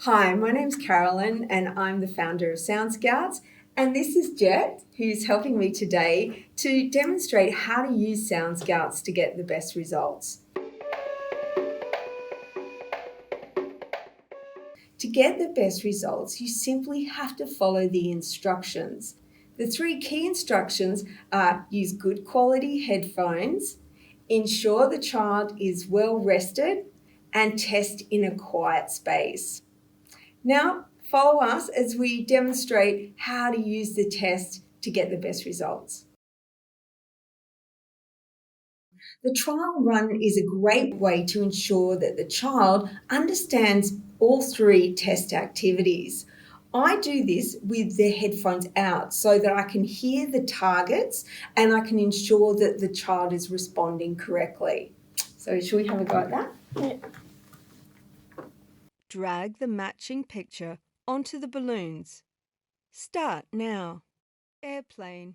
Hi, my name's Carolyn and I'm the founder of Sound Scouts. And this is Jett, who's helping me today to demonstrate how to use Sound Scouts to get the best results. To get the best results, you simply have to follow the instructions. The three key instructions are use good quality headphones, ensure the child is well rested, and test in a quiet space. Now, follow us as we demonstrate how to use the test to get the best results. The trial run is a great way to ensure that the child understands all three test activities. I do this with the headphones out so that I can hear the targets and I can ensure that the child is responding correctly. So should we have a go at that? Yeah. Drag the matching picture onto the balloons. Start now. Airplane.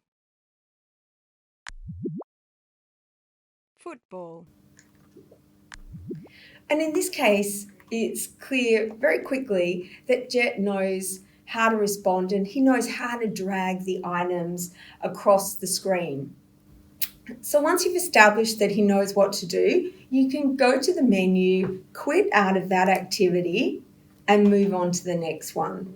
Football. And in this case, it's clear very quickly that Jett knows how to respond and he knows how to drag the items across the screen. So once you've established that he knows what to do, you can go to the menu, quit out of that activity, and move on to the next one.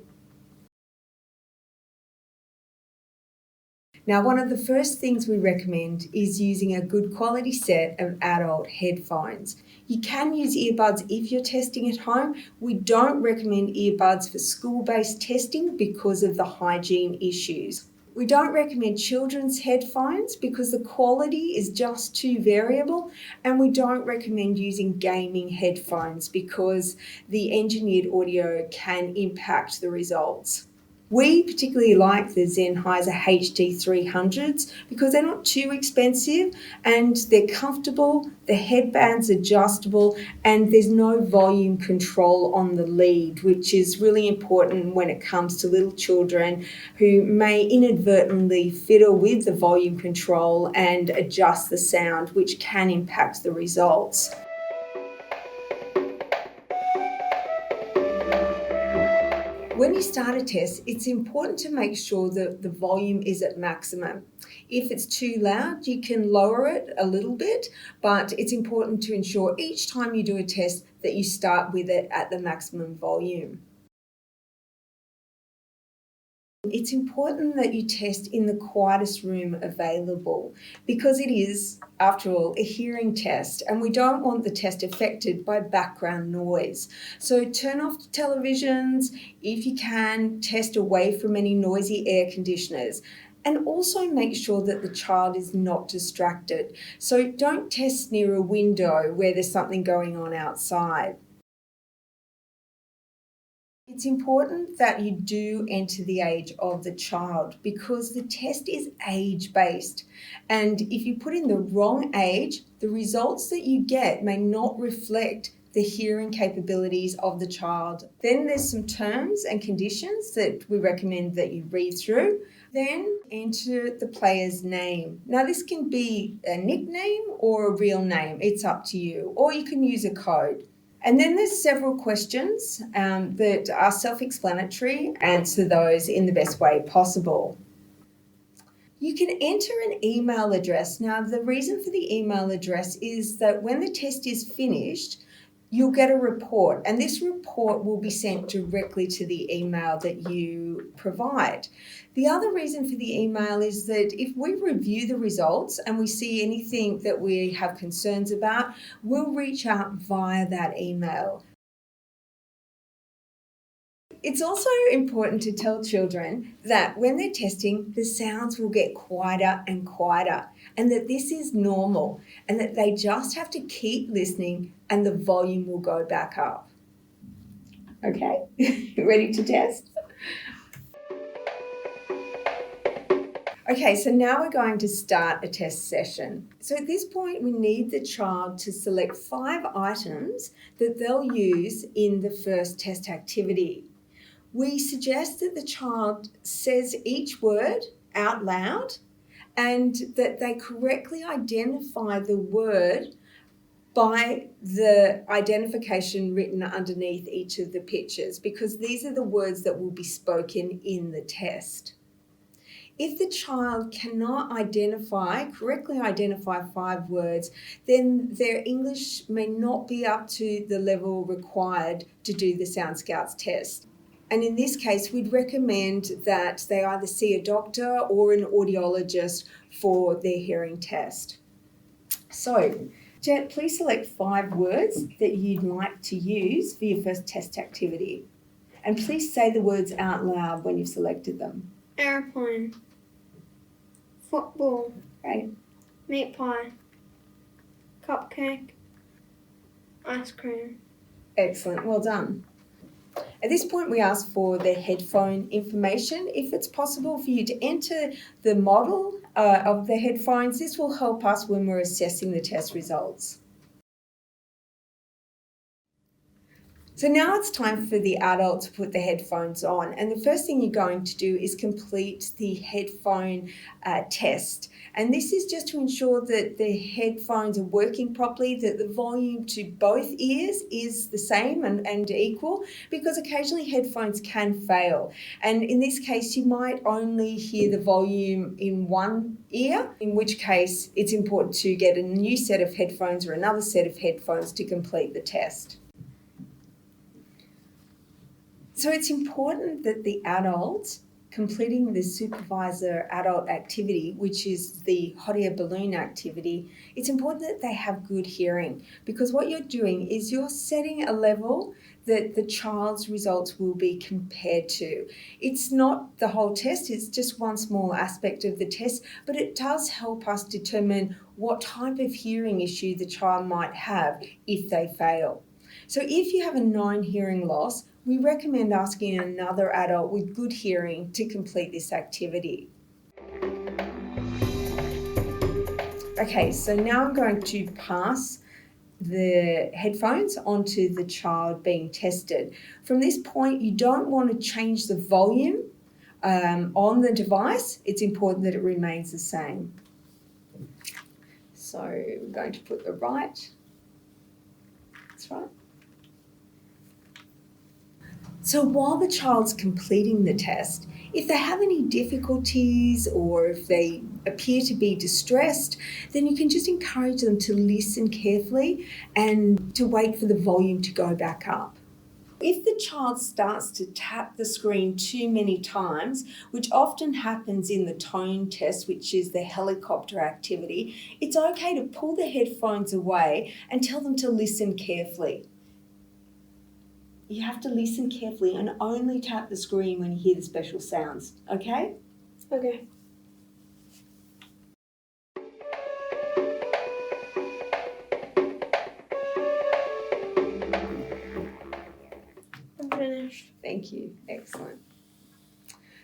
Now, one of the first things we recommend is using a good quality set of adult headphones. You can use earbuds if you're testing at home. We don't recommend earbuds for school-based testing because of the hygiene issues. We don't recommend children's headphones because the quality is just too variable, and we don't recommend using gaming headphones because the engineered audio can impact the results. We particularly like the Sennheiser HD300s because they're not too expensive and they're comfortable, the headband's adjustable, and there's no volume control on the lead, which is really important when it comes to little children who may inadvertently fiddle with the volume control and adjust the sound, which can impact the results. When you start a test, it's important to make sure that the volume is at maximum. If it's too loud, you can lower it a little bit, but it's important to ensure each time you do a test that you start with it at the maximum volume. It's important that you test in the quietest room available because it is, after all, a hearing test and we don't want the test affected by background noise. So turn off the televisions. If you can, test away from any noisy air conditioners. And also make sure that the child is not distracted. So don't test near a window where there's something going on outside. It's important that you do enter the age of the child because the test is age-based. And if you put in the wrong age, the results that you get may not reflect the hearing capabilities of the child. Then there's some terms and conditions that we recommend that you read through. Then enter the player's name. Now this can be a nickname or a real name. It's up to you. Or you can use a code. And then there's several questions that are self-explanatory. Answer those in the best way possible. You can enter an email address. Now, the reason for the email address is that when the test is finished, you'll get a report, and this report will be sent directly to the email that you provide. The other reason for the email is that if we review the results and we see anything that we have concerns about, we'll reach out via that email. It's also important to tell children that when they're testing, the sounds will get quieter and quieter, and that this is normal, and that they just have to keep listening and the volume will go back up. Okay, ready to test? Okay, so now we're going to start a test session. So at this point, we need the child to select 5 items that they'll use in the first test activity. We suggest that the child says each word out loud and that they correctly identify the word by the identification written underneath each of the pictures, because these are the words that will be spoken in the test. If the child cannot correctly identify 5 words, then their English may not be up to the level required to do the Sound Scouts test. And in this case, we'd recommend that they either see a doctor or an audiologist for their hearing test. So, Jett, please select 5 words that you'd like to use for your first test activity. And please say the words out loud when you've selected them. Airplane. Football. Right. Meat pie. Cupcake. Ice cream. Excellent, well done. At this point, we ask for the headphone information. If it's possible for you to enter the model of the headphones, this will help us when we're assessing the test results. So now it's time for the adult to put the headphones on, and the first thing you're going to do is complete the headphone test. And this is just to ensure that the headphones are working properly, that the volume to both ears is the same and equal, because occasionally headphones can fail. And in this case, you might only hear the volume in one ear, in which case it's important to get a new set of headphones or another set of headphones to complete the test. So it's important that the adult completing the supervisor adult activity, which is the hot air balloon activity, it's important that they have good hearing, because what you're doing is you're setting a level that the child's results will be compared to. It's not the whole test, it's just one small aspect of the test, but it does help us determine what type of hearing issue the child might have if they fail. So if you have a known hearing loss, we recommend asking another adult with good hearing to complete this activity. Okay, so now I'm going to pass the headphones onto the child being tested. From this point, you don't want to change the volume on the device. It's important that it remains the same. So we're going to put the right. That's right. So while the child's completing the test, if they have any difficulties or if they appear to be distressed, then you can just encourage them to listen carefully and to wait for the volume to go back up. If the child starts to tap the screen too many times, which often happens in the tone test, which is the helicopter activity, it's okay to pull the headphones away and tell them to listen carefully. You have to listen carefully and only tap the screen when you hear the special sounds, okay? Okay. I'm finished. Thank you, excellent.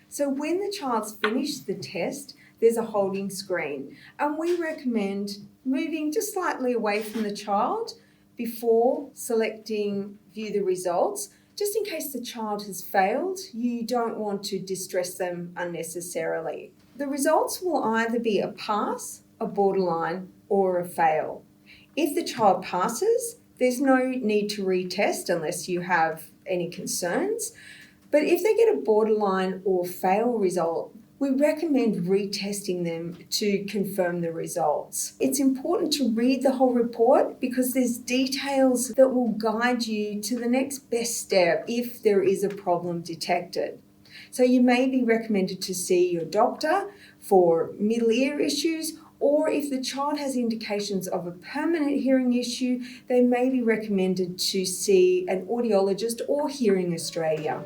So when the child's finished the test, there's a holding screen, and we recommend moving just slightly away from the child before selecting view the results, just in case the child has failed. You don't want to distress them unnecessarily. The results will either be a pass, a borderline, or a fail. If the child passes, there's no need to retest unless you have any concerns. But if they get a borderline or fail result, we recommend retesting them to confirm the results. It's important to read the whole report because there's details that will guide you to the next best step if there is a problem detected. So you may be recommended to see your doctor for middle ear issues, or if the child has indications of a permanent hearing issue, they may be recommended to see an audiologist or Hearing Australia.